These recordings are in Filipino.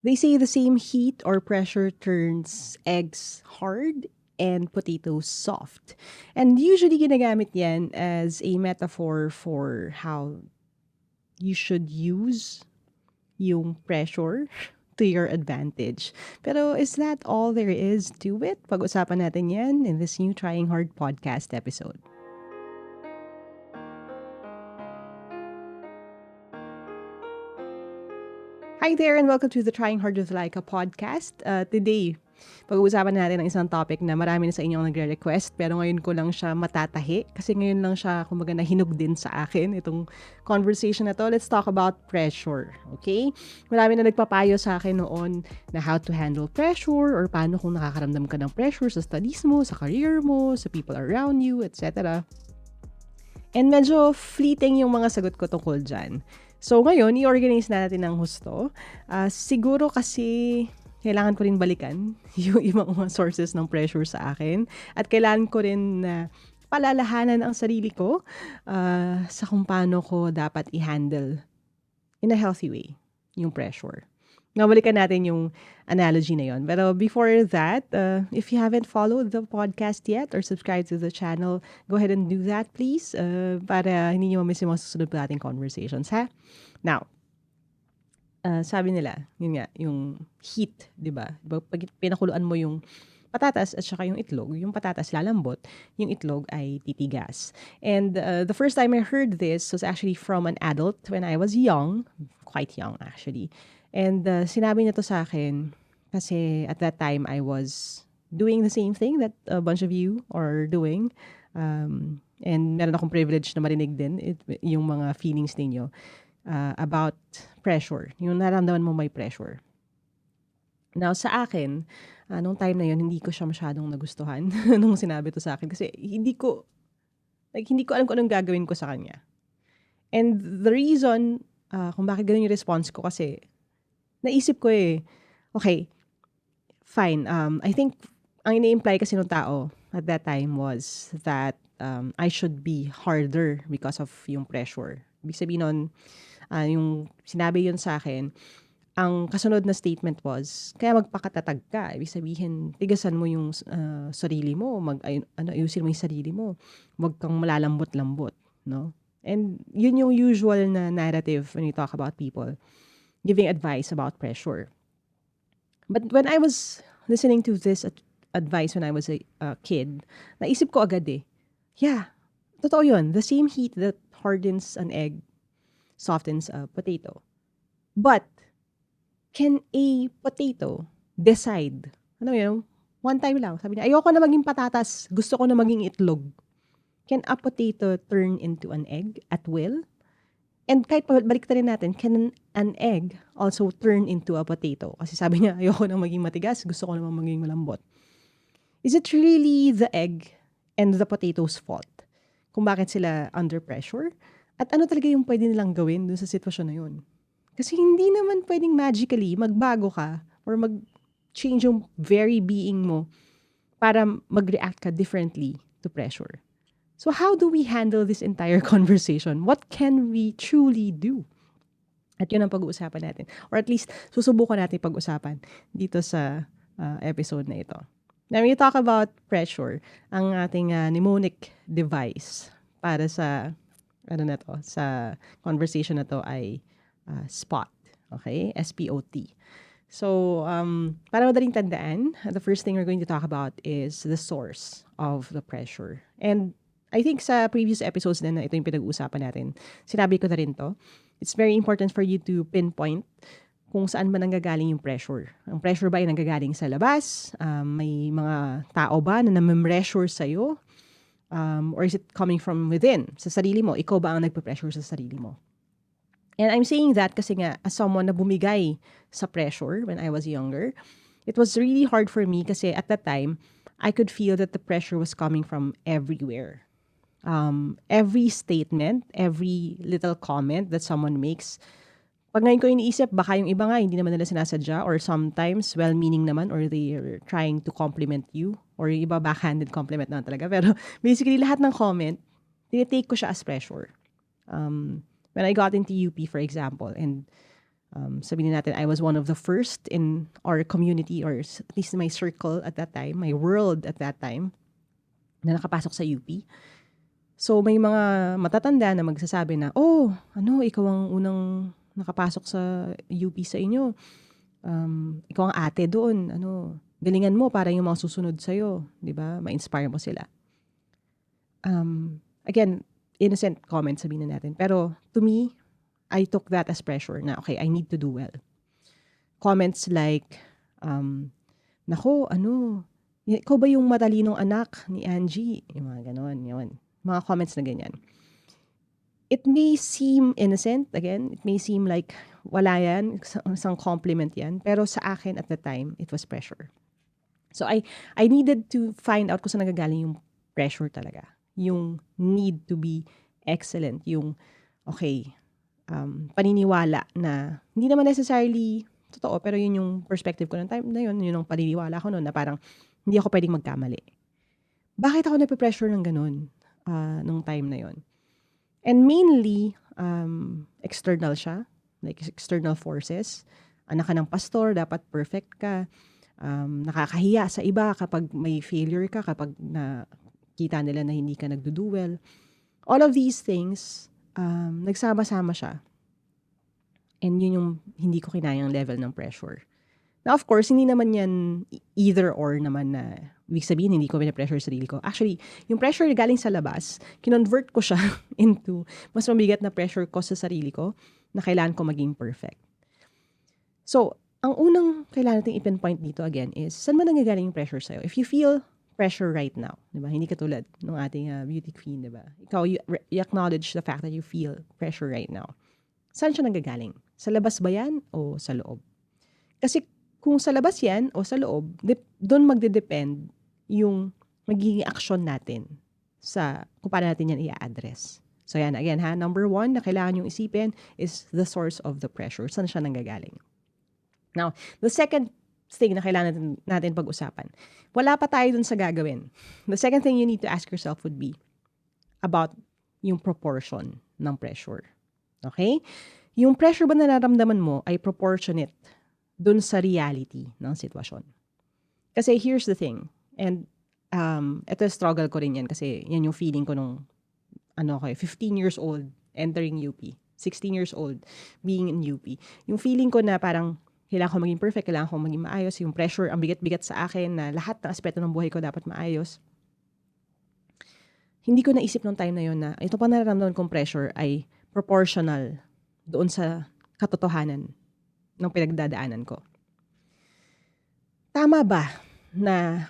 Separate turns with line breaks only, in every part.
They say the same heat or pressure turns eggs hard and potatoes soft. And usually ginagamit yan as a metaphor for how you should use yung pressure to your advantage. Pero is that all there is to it? Pag-usapan natin yan in this new Trying Hard podcast episode. Hi there and welcome to the Trying Hard with Laika podcast. Today, pag-uusapan natin ang isang topic na marami na sa inyo ang nagre-request pero ngayon ko lang siya matatahi kasi ngayon lang siya kumbaga nahinog din sa akin itong conversation na to. Let's talk about pressure, okay? Marami na nagpapayo sa akin noon na how to handle pressure or paano kung nakakaramdam ka ng pressure sa studies mo, sa career mo, sa people around you, etc. And medyo fleeting yung mga sagot ko tungkol dyan. So ngayon, i-organize na natin ng husto. Siguro kasi kailangan ko rin balikan yung ibang mga sources ng pressure sa akin. At kailangan ko rin na palalahanan ang sarili ko sa kung paano ko dapat i-handle in a healthy way yung pressure. Nabalikan natin yung analogy na yon. Pero before that, if you haven't followed the podcast yet or subscribed to the channel, go ahead and do that, please, para hindi nyo mamiss yung mga susunod pa nating conversations, ha? Now, sabi nila, yun nga, yung heat, di ba? Pag pinakuluan mo yung patatas at saka yung itlog, yung patatas lalambot, yung itlog ay titigas. And the first time I heard this was actually from an adult when I was young, quite young actually. And sinabi niya to sa akin kasi at that time I was doing the same thing that a bunch of you are doing. And meron akong privilege na marinig din yung mga feelings ninyo about pressure. Yung naramdaman mo may pressure. Now, sa akin, nung time na yun, hindi ko siya masyadong nagustuhan nung sinabi to sa akin. Kasi hindi ko alam kung anong gagawin ko sa kanya. And the reason kung bakit ganun yung response ko kasi naisip ko okay, fine. I think ang ini-imply kasi ng tao at that time was that I should be harder because of yung pressure. Ibig sabihin nun, yung sinabi yun sa akin, ang kasunod na statement was, kaya magpakatatag ka. Ibig sabihin, tigasan mo yung sarili mo, ayusin mo yung sarili mo. Huwag kang malalambot-lambot, no? And yun yung usual na narrative when you talk about people giving advice about pressure. But when I was listening to this advice when I was a kid, naisip ko agad yeah, totoo yun. The same heat that hardens an egg softens a potato. But, can a potato decide, one time lang, sabi niya, ayoko na maging patatas, gusto ko na maging itlog. Can a potato turn into an egg at will? And kahit baliktarin natin, can an egg also turn into a potato? Kasi sabi niya, ayoko na maging matigas, gusto ko naman maging malambot. Is it really the egg and the potato's fault kung bakit sila under pressure? At ano talaga yung pwede nilang gawin dun sa sitwasyon na yun? Kasi hindi naman pwedeng magically magbago ka or mag-change yung very being mo para mag-react ka differently to pressure. So how do we handle this entire conversation? What can we truly do? At yun ang pag-uusapan natin. Or at least, susubukan natin pag-usapan dito sa episode na ito. Now, when you talk about pressure, ang ating mnemonic device para sa sa conversation na to ay SPOT. Okay? SPOT. So, para madaling tandaan, the first thing we're going to talk about is the source of the pressure. And I think sa previous episodes din na ito yung pinag-uusapan natin, sinabi ko na rin to. It's very important for you to pinpoint kung saan ba nanggagaling yung pressure. Ang pressure ba ay nanggagaling sa labas? May mga tao ba na namempressure sa'yo? Or is it coming from within? Sa sarili mo? Ikaw ba ang nagpe-pressure sa sarili mo? And I'm saying that kasi nga, as someone na bumigay sa pressure when I was younger, it was really hard for me kasi at that time, I could feel that the pressure was coming from everywhere. Every statement, every little comment that someone makes, pag ngayon ko iniisip, baka yung iba nga hindi naman nila sinasadya or sometimes well-meaning naman or they're trying to compliment you or yung iba backhanded compliment na talaga. Pero basically, lahat ng comment, tinitake ko siya as pressure. When I got into UP, for example, and Sabihin natin, I was one of the first in our community or at least my circle at that time, my world at that time, na nakapasok sa UP. So, may mga matatanda na magsasabi na, oh, ikaw ang unang nakapasok sa UP sa inyo. Ikaw ang ate doon. Galingan mo para yung mga susunod sa'yo. Di ba? Ma-inspire mo sila. Again, innocent comment sabihin na natin. Pero, to me, I took that as pressure na, okay, I need to do well. Comments like, nako, ikaw ba yung matalinong anak ni Angie? Yung mga ganon, yun. Mga comments na ganyan. It may seem innocent, again, it may seem like wala yan, isang compliment yan, pero sa akin at the time, it was pressure. So I needed to find out kung saan nagagaling yung pressure talaga. Yung need to be excellent, yung, okay, paniniwala na, hindi naman necessarily totoo, pero yun yung perspective ko ng time na yun yung paniniwala ko noon na parang, hindi ako pwedeng magkamali. Bakit ako nape-pressure ng ganun nung time na yon? And mainly, external siya, like external forces. Anak ka ng pastor, dapat perfect ka. Nakakahiya sa iba kapag may failure ka, kapag nakita nila na hindi ka nagdo-do well. All of these things, nagsama-sama siya. And yun yung hindi ko kinayang level ng pressure. Now, of course, hindi naman yan either or naman na ibig sabihin, hindi ko pina-pressure sarili ko. Actually, yung pressure galing sa labas, kinonvert ko siya into mas mabigat na pressure ko sa sarili ko na kailangan ko maging perfect. So, ang unang kailangan natin i-pinpoint dito again is, saan ba nanggagaling yung pressure sa'yo? If you feel pressure right now, di ba? Hindi katulad ng ating beauty queen, di ba? Ikaw, you acknowledge the fact that you feel pressure right now. Saan siya nanggagaling? Sa labas ba yan o sa loob? Kasi kung sa labas yan o sa loob, doon magde-depend yung magiging action natin sa kung paano natin yan i-address. So yan, again ha, number 1 na kailangan yung isipin is the source of the pressure. Saan siya nanggagaling? Now, the second thing na kailangan natin pag-usapan, wala pa tayo dun sa gagawin. The second thing you need to ask yourself would be about yung proportion ng pressure. Okay? Yung pressure ba na nararamdaman mo ay proportionate dun sa reality ng sitwasyon. Kasi here's the thing, and ito struggle ko rin yan kasi yan yung feeling ko nung 15 years old entering UP, 16 years old being in UP. Yung feeling ko na parang kailangan ko maging perfect, kailangan ko maging maayos, yung pressure, ang bigat-bigat sa akin na lahat ng aspeto ng buhay ko dapat maayos. Hindi ko naisip nung time na yun na ito pa nararamdaman kong pressure ay proportional doon sa katotohanan ng pinagdadaanan ko. Tama ba na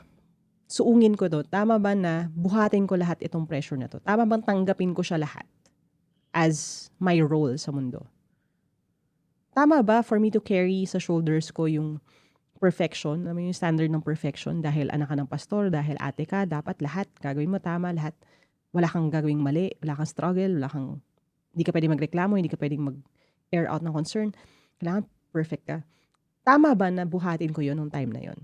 suungin ko to? Tama ba na buhatin ko lahat itong pressure na to? Tama bang tanggapin ko siya lahat as my role sa mundo? Tama ba for me to carry sa shoulders ko yung perfection, yung standard ng perfection dahil anak ka ng pastor, dahil ate ka, dapat lahat gagawin mo tama, lahat wala kang gagawing mali, wala kang struggle, hindi ka pwedeng magreklamo, hindi ka pwedeng mag-air out ng concern. Kailangan perfect ka. Tama ba na buhatin ko yun nung time na yun?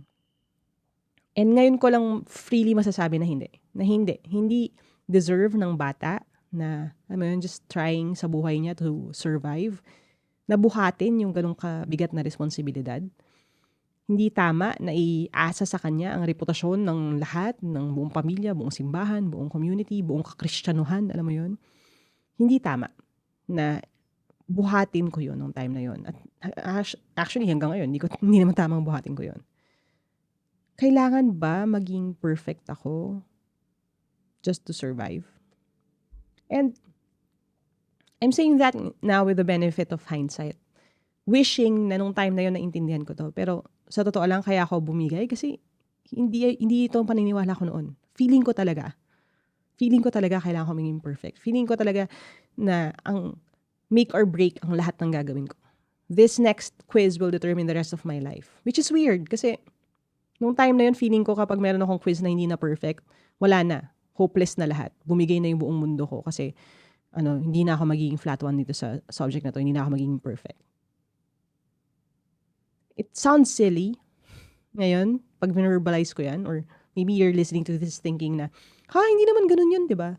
And ngayon ko lang freely masasabi na hindi. Na hindi. Hindi deserve ng bata na, just trying sa buhay niya to survive, na buhatin yung ganong kabigat na responsibilidad. Hindi tama na iasa sa kanya ang reputasyon ng lahat, ng buong pamilya, buong simbahan, buong community, buong kakristyanuhan, alam mo yun? Hindi tama na buhatin ko yun nung time na yun. At actually, hanggang ngayon, hindi naman tamang buhatin ko yun. Kailangan ba maging perfect ako just to survive? And I'm saying that now with the benefit of hindsight. Wishing na nung time na yun naintindihan ko to. Pero sa totoo lang, kaya ako bumigay kasi hindi ito ang paniniwala ko noon. Feeling ko talaga kailangan ko maging perfect. Feeling ko talaga na ang make or break ang lahat ng gagawin ko. This next quiz will determine the rest of my life. Which is weird kasi nung time na yun, feeling ko kapag meron akong quiz na hindi na perfect, wala na. Hopeless na lahat. Bumigay na yung buong mundo ko kasi hindi na ako magiging flat one dito sa subject na to. Hindi na ako magiging perfect. It sounds silly ngayon pag verbalize ko yan, or maybe you're listening to this thinking na, hindi naman ganun yun, di ba?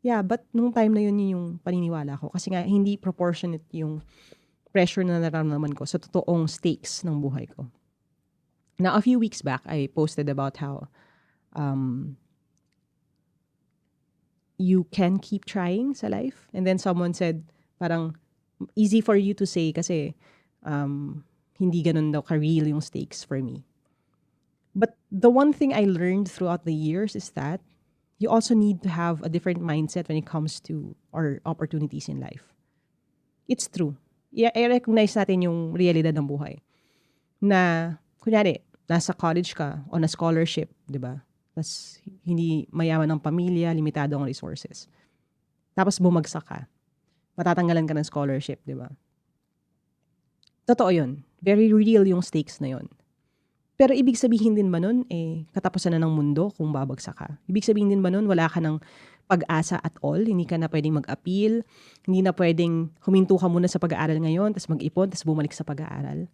Yeah, but nung time na yun yung paniniwala ko. Kasi nga, hindi proportionate yung pressure na nararamdaman ko sa totoong stakes ng buhay ko. Now, a few weeks back, I posted about how you can keep trying sa life. And then someone said, parang, easy for you to say kasi hindi ganun daw ka-real yung stakes for me. But the one thing I learned throughout the years is that you also need to have a different mindset when it comes to our opportunities in life. It's true. I-recognize natin yung realidad ng buhay. Na, kunyari, nasa college ka on a scholarship, di ba? Tapos, hindi mayaman ng pamilya, limitado ang resources. Tapos, bumagsak ka. Matatanggalan ka ng scholarship, di ba? Totoo yun. Very real yung stakes na yun. Pero ibig sabihin din ba nun, katapusan na ng mundo kung babagsak ka? Ibig sabihin din ba nun, wala ka ng pag-asa at all? Hindi ka na pwedeng mag-appeal? Hindi na pwedeng huminto ka muna sa pag-aaral ngayon, tapos mag-ipon, tapos bumalik sa pag-aaral?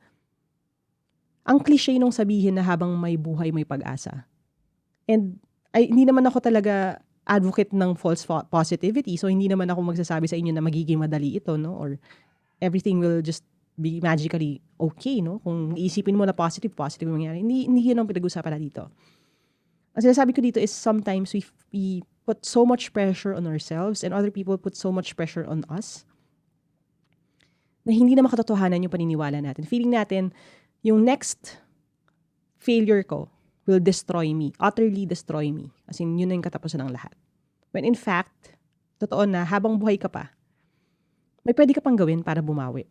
Ang cliche nung sabihin na habang may buhay, may pag-asa. And hindi naman ako talaga advocate ng false positivity. So, hindi naman ako magsasabi sa inyo na magiging madali ito, no? Or everything will just be magically okay, no? Kung iisipin mo na positive yung mangyayari. Hindi yun ang pinag-usapan na dito. Ang sinasabi ko dito is sometimes we put so much pressure on ourselves and other people put so much pressure on us na hindi na makatotohanan yung paniniwala natin. Feeling natin, yung next failure ko will destroy me, utterly destroy me. As in, yun na yung katapusan ng lahat. When in fact, totoo na, habang buhay ka pa, may pwede ka pang gawin para bumawi.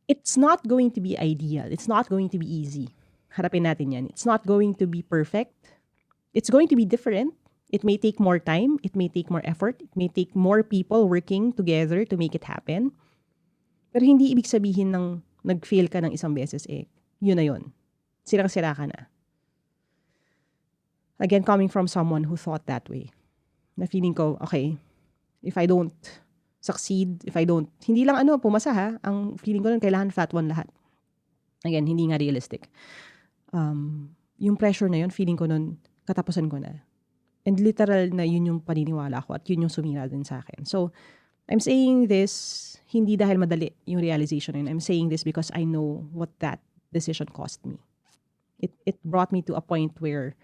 It's not going to be ideal. It's not going to be easy. Harapin natin yan. It's not going to be perfect. It's going to be different. It may take more time. It may take more effort. It may take more people working together to make it happen. Pero hindi ibig sabihin ng nag-fail ka ng isang beses, yun na yun. Sirang-sira ka na. Again, coming from someone who thought that way. Na feeling ko, okay, if I don't succeed, if I don't, hindi lang pumasa ha, ang feeling ko nun, kailangan flat one lahat. Again, hindi nga realistic. Yung pressure na yun, feeling ko nun, katapusan ko na. And literal na yun yung paniniwala ko at yun yung sumira din sa akin. So, I'm saying this, hindi dahil madali yung realization na yun. I'm saying this because I know what that decision cost me. It brought me to a point where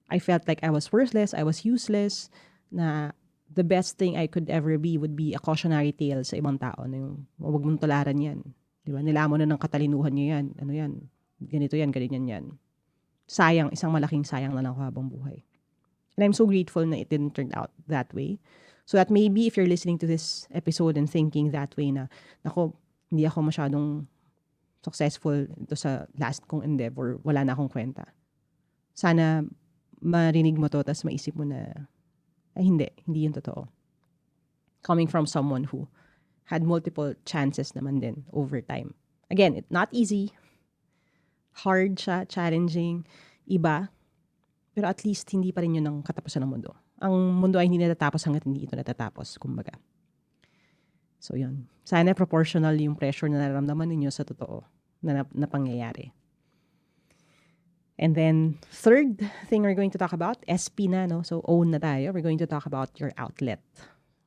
I felt like I was worthless, I was useless, na the best thing I could ever be would be a cautionary tale sa ibang tao. Na yung, huwag mong tularan yan. Di ba? Nilamon na ng katalinuhan niyo yan. Ano yan? Ganito yan, ganyan yan. Sayang, isang malaking sayang na lang habang buhay. And I'm so grateful na it didn't turn out that way. So that maybe if you're listening to this episode and thinking that way na, nako, hindi ako masyadong successful ito sa last kong endeavor, wala na akong kwenta. Sana marinig mo to, tas maisip mo na, hindi yun totoo. Coming from someone who had multiple chances naman din over time. Again, it's not easy. Hard siya, challenging, iba. Pero at least hindi pa rin yun ang katapusan ng mundo. Ang mundo ay hindi natatapos hanggat hindi ito natatapos, kumbaga. So yun. Sana proportional yung pressure na nararamdaman ninyo sa totoo na pangyayari. And then, third thing we're going to talk about, SP na, no? So, own na tayo. We're going to talk about your outlet.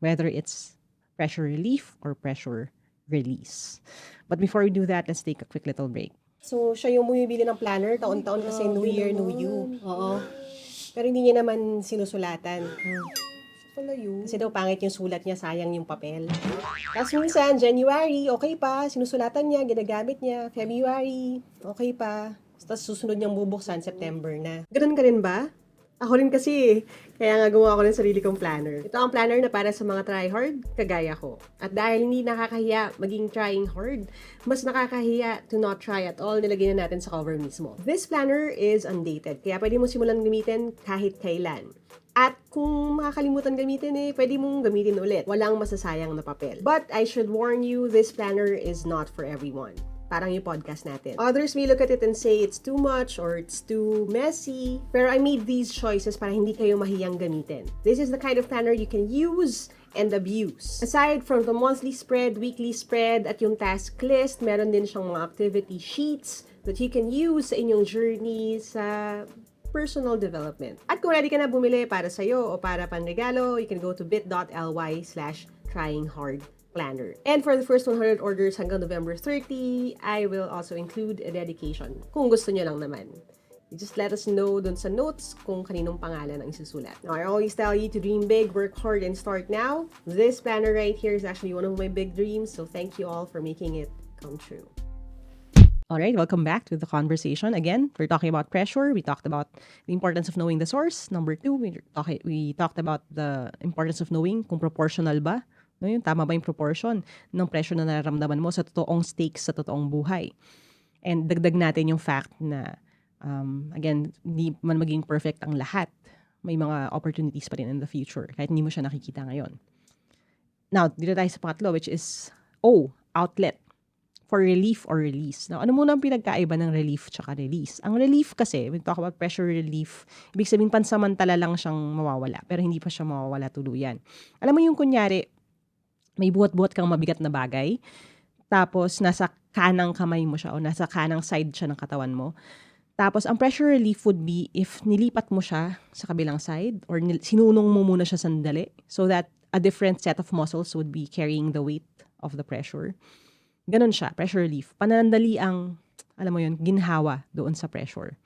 Whether it's pressure relief or pressure release. But before we do that, let's take a quick little break. So, siya yung bumibili ng planner, taon-taon kasi New Year, New You. Oo. Pero hindi niya naman sinusulatan. Kasi daw pangit yung sulat niya, sayang yung papel. Tapos minsan, January, okay pa, sinusulatan niya, ginagamit niya. February, okay pa. Tapos susunod niyang bubuksan, September na. Ganun ka rin ba? Ako rin kasi, kaya nga gumawa ko ng sarili kong planner. Ito ang planner na para sa mga try-hard, kagaya ko. At dahil hindi nakakahiya maging trying hard, mas nakakahiya to not try at all, nilagay na natin sa cover mismo. This planner is undated, kaya pwede mo simulan gamitin kahit kailan. At kung makakalimutan gamitin pwede mong gamitin ulit. Walang masasayang na papel. But I should warn you, this planner is not for everyone. Parang yung podcast natin. Others may look at it and say it's too much or it's too messy. Pero I made these choices para hindi kayo mahiyang gamitin. This is the kind of planner you can use and abuse. Aside from the monthly spread, weekly spread, at yung task list, meron din siyang mga activity sheets that you can use sa inyong journey sa personal development. At kung ready ka na bumili para sa'yo o para panregalo, you can go to bit.ly/tryinghard
planner. And for the first 100 orders hanggang November 30, I will also include a dedication kung gusto nyo lang naman. You just let us know dun sa notes kung kaninong pangalan ang isusulat. Now, I always tell you to dream big, work hard, and start now. This planner right here is actually one of my big dreams, so thank you all for making it come true.
All right, welcome back to the conversation. Again, we're talking about pressure. We talked about the importance of knowing the source. Number 2, we talked about the importance of knowing kung proportional ba. No, yun, tama ba yung proportion ng pressure na nararamdaman mo sa totoong stakes sa totoong buhay. And dagdag natin yung fact na, again, hindi man maging perfect ang lahat. May mga opportunities pa rin in the future kahit hindi mo siya nakikita ngayon. Now, dito tayo sa pangatlo, which is, outlet. For relief or release. Now, ano muna ang pinagkaiba ng relief tsaka release? Ang relief kasi, when we talk about pressure relief, ibig sabihin pansamantala lang siyang mawawala, pero hindi pa siya mawawala tuluyan. Alam mo yung kunyari, may buhat-buhat kang mabigat na bagay, tapos nasa kanang kamay mo siya o nasa kanang side siya ng katawan mo. Tapos, ang pressure relief would be if nilipat mo siya sa kabilang side or sinunong mo muna siya sandali so that a different set of muscles would be carrying the weight of the pressure. Ganon siya, pressure relief. Panandali ang, alam mo yun, ginhawa doon sa pressure.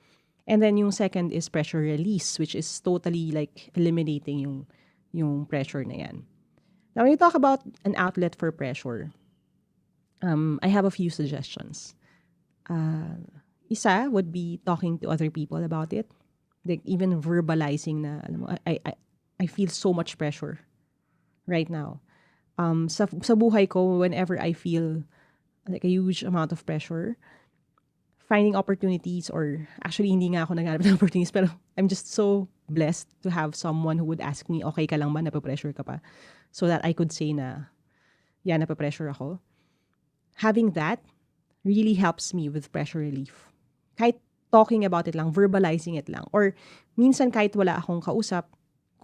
And then yung second is pressure release, which is totally like eliminating yung pressure na yan. Now, when you talk about an outlet for pressure, I have a few suggestions. Isa would be talking to other people about it. Like even verbalizing na, alam mo, I feel so much pressure right now. Sa buhay ko, whenever I feel like a huge amount of pressure, finding opportunities or actually hindi nga ako naghanap ng opportunities pero I'm just so blessed to have someone who would ask me, okay ka lang ba, napapressure ka pa? So that I could say na, yeah, napapressure ako. Having that really helps me with pressure relief. Kahit talking about it lang, verbalizing it lang. Or minsan kahit wala akong kausap,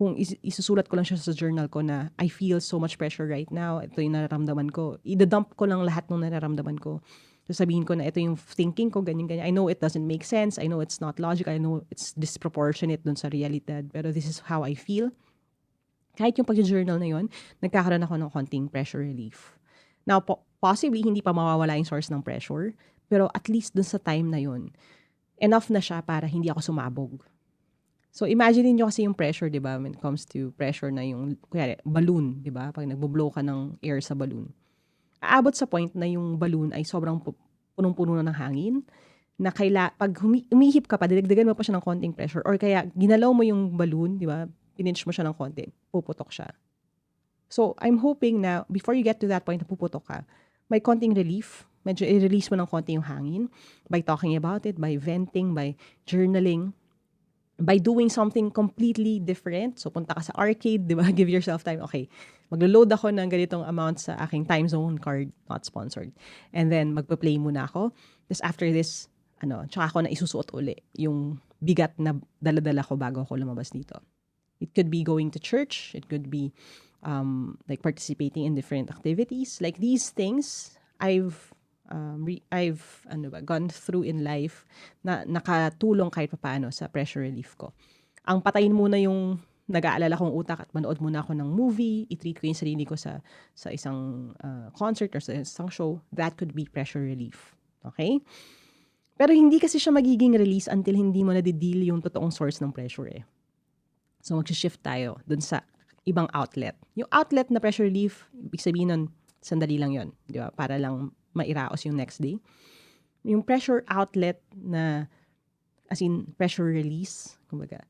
kung isusulat ko lang siya sa journal ko na I feel so much pressure right now, ito yung nararamdaman ko. Idadump ko lang lahat ng nararamdaman ko. So sabihin ko na ito yung thinking ko, ganyan-ganyan. I know it doesn't make sense. I know it's not logical. I know it's disproportionate dun sa realidad. Pero this is how I feel. Kahit yung pag-journal na yun, nagkakaroon ako ng konting pressure relief. Now, possibly, hindi pa mawawala yung source ng pressure. Pero at least dun sa time na yun, enough na siya para hindi ako sumabog. So, imagine nyo kasi yung pressure, di ba? When it comes to pressure na yung, kaya balloon, di ba? Pag nagbo-blow ka ng air sa balloon. Aabot sa point na yung balloon ay sobrang punong-puno na ng hangin, na pag umihip ka pa, dinagdagan mo pa siya ng konting pressure, or kaya ginalaw mo yung balloon, di ba? Pininch mo siya ng konti, puputok siya. So, I'm hoping na before you get to that point na puputok ka, may konting relief, medyo i-release mo ng konti yung hangin by talking about it, by venting, by journaling, by doing something completely different. So, punta ka sa arcade, di ba? Give yourself time. Okay, maglo-load ako ng ganitong amount sa aking time zone card, not sponsored. And then, magpa-play muna ako. Tapos after this, tsaka ako na isusuot uli yung bigat na dala-dala ko bago ako lumabas dito. It could be going to church. It could be like participating in different activities. Like these things, I've gone through in life na nakatulong kahit paano sa pressure relief ko. Ang patayin muna yung nag-aalala kong utak at manood muna ako ng movie, i-treat ko yung sarili ko sa isang concert or sa isang show, that could be pressure relief. Okay? Pero hindi kasi siya magiging release until hindi mo na-deal yung totoong source ng pressure eh. So, mag-shift tayo dun sa ibang outlet. Yung outlet na pressure relief, ibig sabihin nun, sandali lang yon, di ba? Para lang mairaos yung next day. Yung pressure outlet na, as in, pressure release, kumbaga,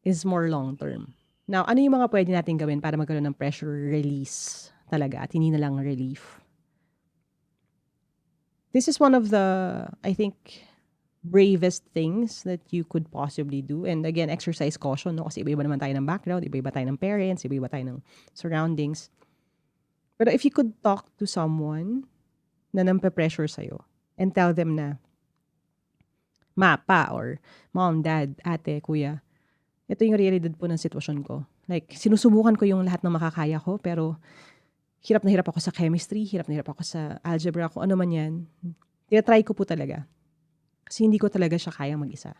is more long-term. Now, ano yung mga pwede natin gawin para magkaroon ng pressure release talaga at hindi na lang relief? This is one of the, I think, bravest things that you could possibly do. And again, exercise caution, no? Kasi iba-iba naman tayo ng background, iba-iba tayo ng parents, iba-iba tayo ng surroundings. Pero if you could talk to someone na nampe-pressure sa'yo and tell them na, ma, pa, or mom, dad, ate, kuya, ito yung realidad po ng sitwasyon ko. Like, sinusubukan ko yung lahat ng makakaya ko, pero hirap na hirap ako sa chemistry, hirap na hirap ako sa algebra, kung ano man yan. Tinatry ko po talaga. Kasi hindi ko talaga siya kaya mag-isa.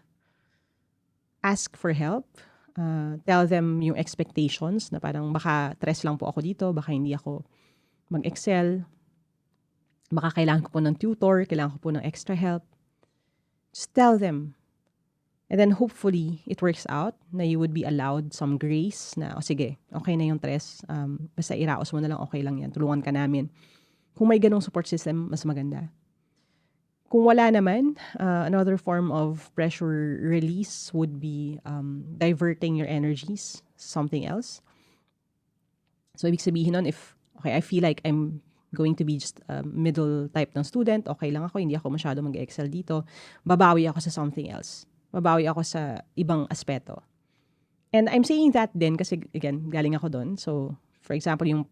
Ask for help. Tell them yung expectations na parang baka stress lang po ako dito, baka hindi ako mag-excel, baka kailangan ko po ng tutor, kailangan ko po ng extra help. Just tell them. And then hopefully, it works out na you would be allowed some grace na, sige, okay na yung stress. Basta iraos mo na lang, okay lang yan. Tulungan ka namin. Kung may ganong support system, mas maganda. Kung wala naman, another form of pressure release would be diverting your energies, something else. So, ibig sabihin nun, I feel like I'm going to be just a middle type ng student, okay lang ako, hindi ako masyado mag-excel dito, babawi ako sa something else. Babawi ako sa ibang aspeto. And I'm saying that din kasi, again, galing ako doon. So, for example, yung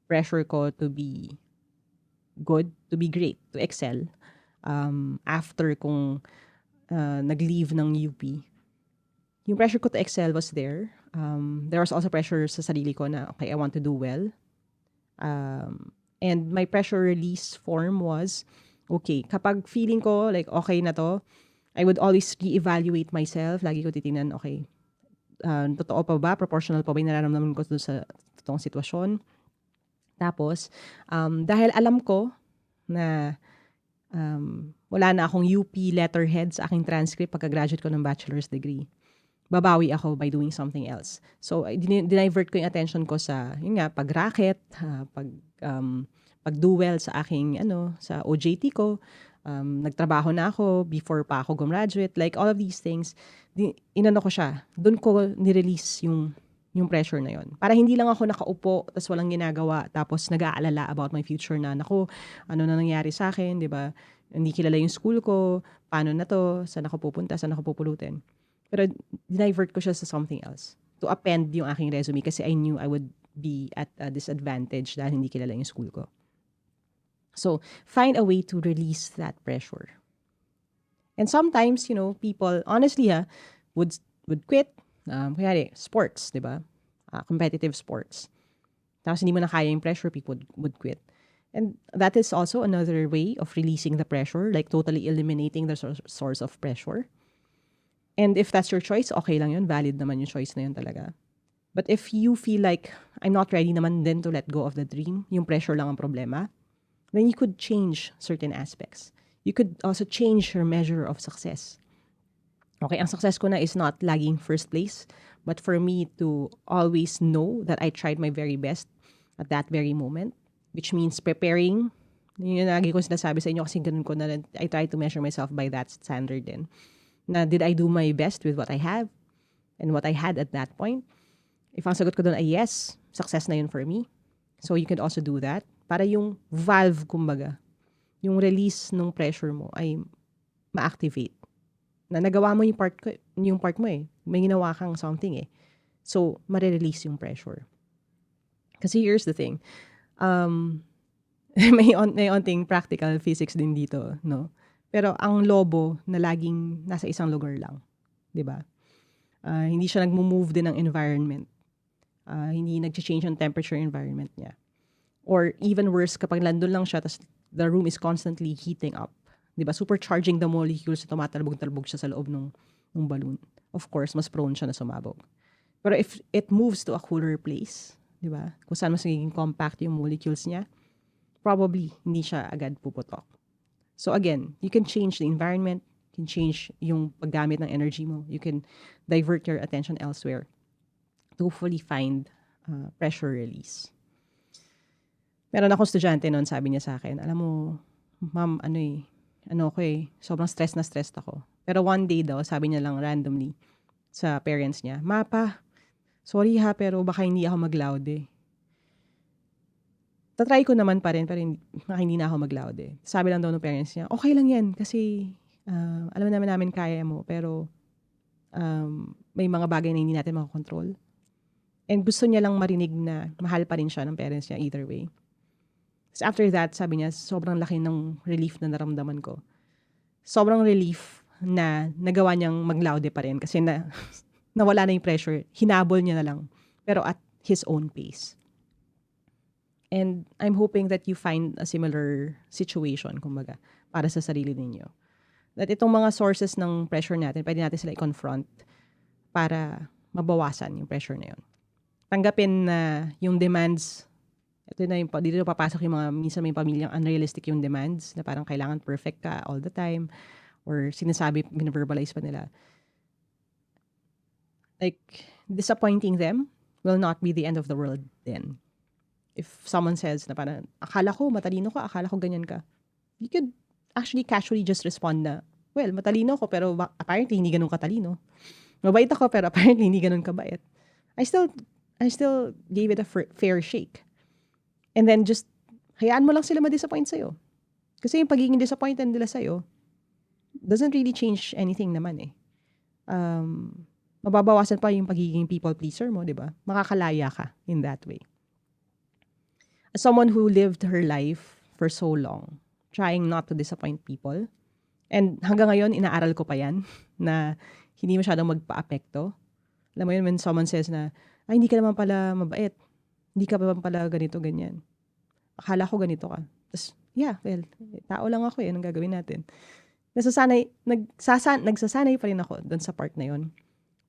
pressure ko to be good, to be great, to excel, after kung nag-leave ng UP, yung pressure ko to excel was there. There was also pressure sa sarili ko na, okay, I want to do well. And my pressure release form was, okay, kapag feeling ko, like, okay na to, I would always reevaluate myself. Lagi ko titingnan, okay, totoo pa ba? Proportional pa ba yung nararamdaman ko sa totoong sitwasyon? Tapos, dahil alam ko na wala na akong UP letterhead sa aking transcript pagka-graduate ko ng bachelor's degree, babawi ako by doing something else. So, dinivert ko yung attention ko sa, yun nga, pag-racket, pag-duel sa aking, sa OJT ko, nagtrabaho na ako before pa ako gumraduate. Like, all of these things, inano ko siya. Doon ko nirelease yung pressure na yon. Para hindi lang ako nakaupo, tapos walang ginagawa, tapos nag-aalala about my future na, naku, ano na nangyari sa akin, di ba? Hindi kilala yung school ko, paano na to, saan ako pupunta, saan ako pupulutin. Pero divert ko siya sa something else. To append yung aking resume kasi I knew I would be at a disadvantage dahil hindi kilala yung school ko. So, find a way to release that pressure. And sometimes, people, honestly, would quit. Kaya sports, di ba? Competitive sports. Tapos hindi mo na kaya yung pressure, people would quit. And that is also another way of releasing the pressure, like totally eliminating the source of pressure. And if that's your choice, okay lang yun. Valid naman yung choice na yun talaga. But if you feel like, I'm not ready naman din to let go of the dream, yung pressure lang ang problema, then you could change certain aspects. You could also change your measure of success. Okay, ang success ko na is not laging first place, but for me to always know that I tried my very best at that very moment, which means preparing. Yun yung lagi ko sinasabi sa inyo kasi ganun ko na I try to measure myself by that standard din. Na did I do my best with what I have and what I had at that point? If ang sagot ko doon ay yes, success na yun for me. So you could also do that. Para yung valve, kumbaga, yung release ng pressure mo ay ma-activate. Na nagawa mo yung part mo eh. May ginawa kang something eh. So, ma-release yung pressure. Kasi here's the thing. May onting practical physics din dito, no? Pero ang lobo na laging nasa isang lugar lang. 'Di ba? Hindi siya nagmo-move din ng environment. Hindi nag-change ang temperature environment niya. Or even worse, kapag nandun lang siya, tas the room is constantly heating up. Diba? Supercharging the molecules, tumatalbog-talbog siya sa loob ng balloon. Of course, mas prone siya na sumabog. Pero if it moves to a cooler place, diba? Kung saan mas nagiging compact yung molecules niya, probably hindi siya agad puputok. So again, you can change the environment, you can change yung paggamit ng energy mo, you can divert your attention elsewhere to hopefully find pressure release. Meron akong estudyante noon, sabi niya sa akin, alam mo, ma'am, sobrang stress na stressed ako. Pero one day daw, sabi niya lang randomly sa parents niya, Mapa, sorry pero baka hindi ako mag-loud eh. Tatry ko naman pa rin, pero hindi na ako mag-loud eh. Sabi lang daw ng parents niya, okay lang yan, kasi alam namin kaya mo, pero may mga bagay na hindi natin makakontrol. And gusto niya lang marinig na mahal pa rin siya ng parents niya either way. So after that, sabi niya, sobrang laki ng relief na naramdaman ko. Sobrang relief na nagawa niyang mag-laude pa rin kasi nawala na yung pressure. Hinabol niya na lang. Pero at his own pace. And I'm hoping that you find a similar situation, kumbaga, para sa sarili ninyo. That itong mga sources ng pressure natin, pwede natin sila i-confront para mabawasan yung pressure na yun. Tanggapin na yung demands Ito na yung, dito na papasok yung mga, minsan may pamilyang unrealistic yung demands na parang kailangan perfect ka all the time or sinasabi, binaverbalize pa nila. Like, disappointing them will not be the end of the world then. If someone says na parang, akala ko matalino ka, akala ko ganyan ka, you could actually casually just respond na, well, matalino ko pero apparently hindi ganun katalino. Mabait ako pero apparently hindi ganun kabait. I still gave it a fair shake. And then just, hayaan mo lang sila ma-disappoint sa'yo. Kasi yung pagiging disappointed nila sa'yo, doesn't really change anything naman eh. Mababawasan pa yung pagiging people pleaser mo, di ba? Makakalaya ka in that way. As someone who lived her life for so long, trying not to disappoint people, and hanggang ngayon, inaaral ko pa yan, na hindi masyadong magpa-apekto. Alam mo yun, when someone says na, ay, hindi ka naman pala mabait. Hindi ka naman pala ganito, ganyan. Akala ko ganito ka. Tapos, yeah, well, tao lang ako eh. Anong gagawin natin? Nagsasanay pa rin ako doon sa part na yun.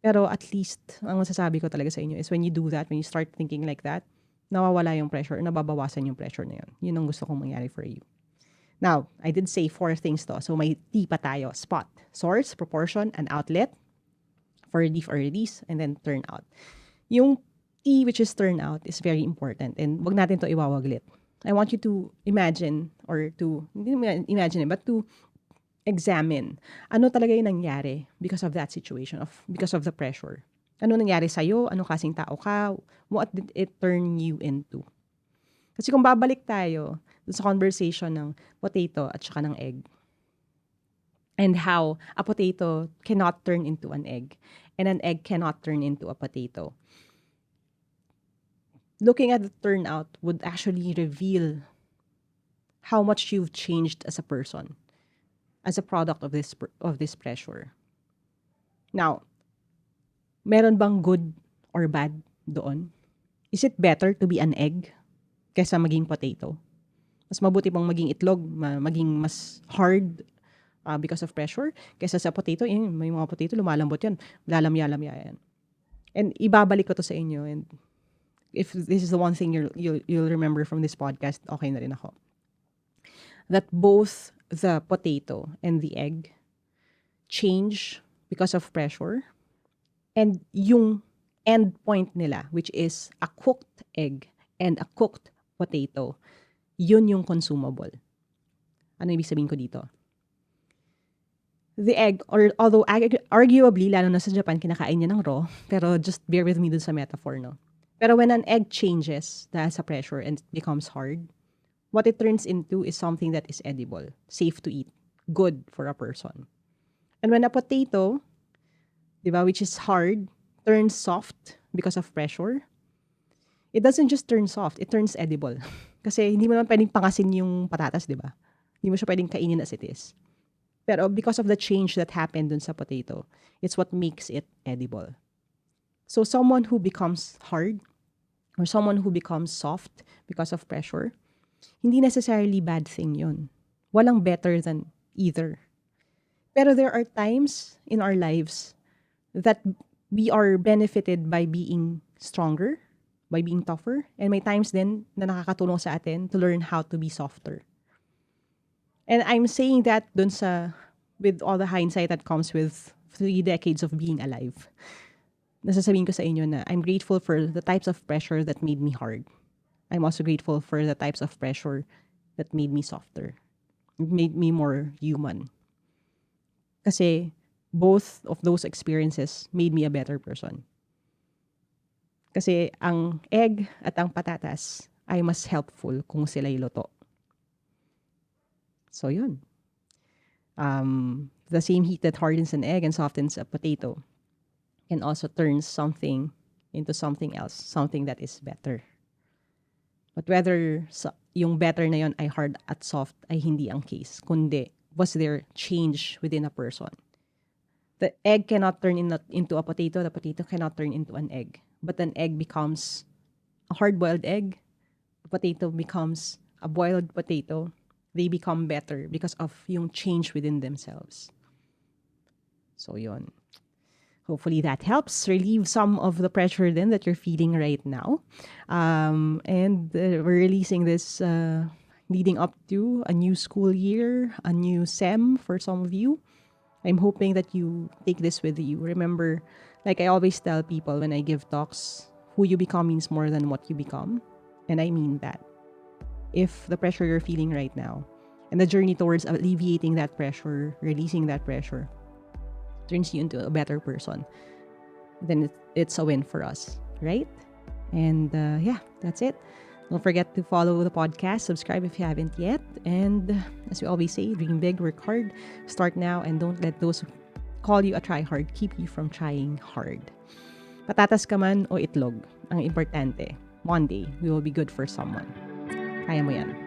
Pero at least, ang masasabi ko talaga sa inyo is when you do that, when you start thinking like that, nawawala yung pressure, nababawasan yung pressure na yun. Yun ang gusto kong mangyari for you. Now, I did say 4 things to. So may T pa tayo. Spot, source, proportion, and outlet. For relief or release, and then turnout. Yung T, which is turnout, is very important. And wag natin to iwawaglit. I want you to imagine, or to, hindi imagine, but to examine ano talaga yung nangyari because of that situation, because of the pressure. Ano nangyari sa'yo? Ano kasing tao ka? What did it turn you into? Kasi kung babalik tayo sa conversation ng potato at saka ng egg, and how a potato cannot turn into an egg, and an egg cannot turn into a potato. Looking at the turnout would actually reveal how much you've changed as a person, as a product of this pressure. Now, meron bang good or bad doon? Is it better to be an egg kaysa maging potato? Mas mabuti bang maging itlog, maging mas hard because of pressure, kaysa sa potato, may mga potato, lumalambot yan, lalamya-lamya yan. And ibabalik ko to sa inyo, and if this is the one thing you'll remember from this podcast, okay na rin ako. That both the potato and the egg change because of pressure, and yung end point nila, which is a cooked egg and a cooked potato, yun yung consumable. Ano ibig sabihin ko dito? The egg, or although arguably, lalo na sa Japan, kinakain niya ng raw, pero just bear with me dun sa metaphor, no? Pero when an egg changes dahil sa pressure and it becomes hard, what it turns into is something that is edible, safe to eat, good for a person. And when a potato, di ba, which is hard, turns soft because of pressure, it doesn't just turn soft, it turns edible. Kasi hindi mo naman pwedeng pangasin yung patatas, di ba? Hindi mo siya pwedeng kainin as it is. Pero because of the change that happened dun sa potato, it's what makes it edible. So someone who becomes hard or someone who becomes soft because of pressure, hindi necessarily bad thing yun. Walang better than either. Pero there are times in our lives that we are benefited by being stronger, by being tougher, and may times din na nakakatulong sa atin to learn how to be softer. And I'm saying that dun sa, with all the hindsight that comes with 3 decades of being alive. Nasasabihin ko sa inyo na I'm grateful for the types of pressure that made me hard. I'm also grateful for the types of pressure that made me softer. It made me more human. Kasi both of those experiences made me a better person. Kasi ang egg at ang patatas ay mas helpful kung sila'y luto. So yun. The same heat that hardens an egg and softens a potato can also turn something into something else, something that is better. But whether yung better na yun ay hard at soft ay hindi ang case, kundi was there change within a person. The egg cannot turn into a potato, the potato cannot turn into an egg. But an egg becomes a hard-boiled egg, a potato becomes a boiled potato. They become better because of yung change within themselves. So yun. Hopefully that helps relieve some of the pressure then that you're feeling right now. And we're releasing this leading up to a new school year, a new SEM for some of you. I'm hoping that you take this with you. Remember, like I always tell people when I give talks, who you become means more than what you become. And I mean that. If the pressure you're feeling right now and the journey towards alleviating that pressure, releasing that pressure, turns you into a better person, then it's a win for us, right? And yeah, that's it. Don't forget to follow the podcast, subscribe if you haven't yet. And as we always say, dream big, work hard, start now, and don't let those who call you a try hard keep you from trying hard. Patatas ka man o itlog, ang importante, one day, we will be good for someone. Kaya mo yan.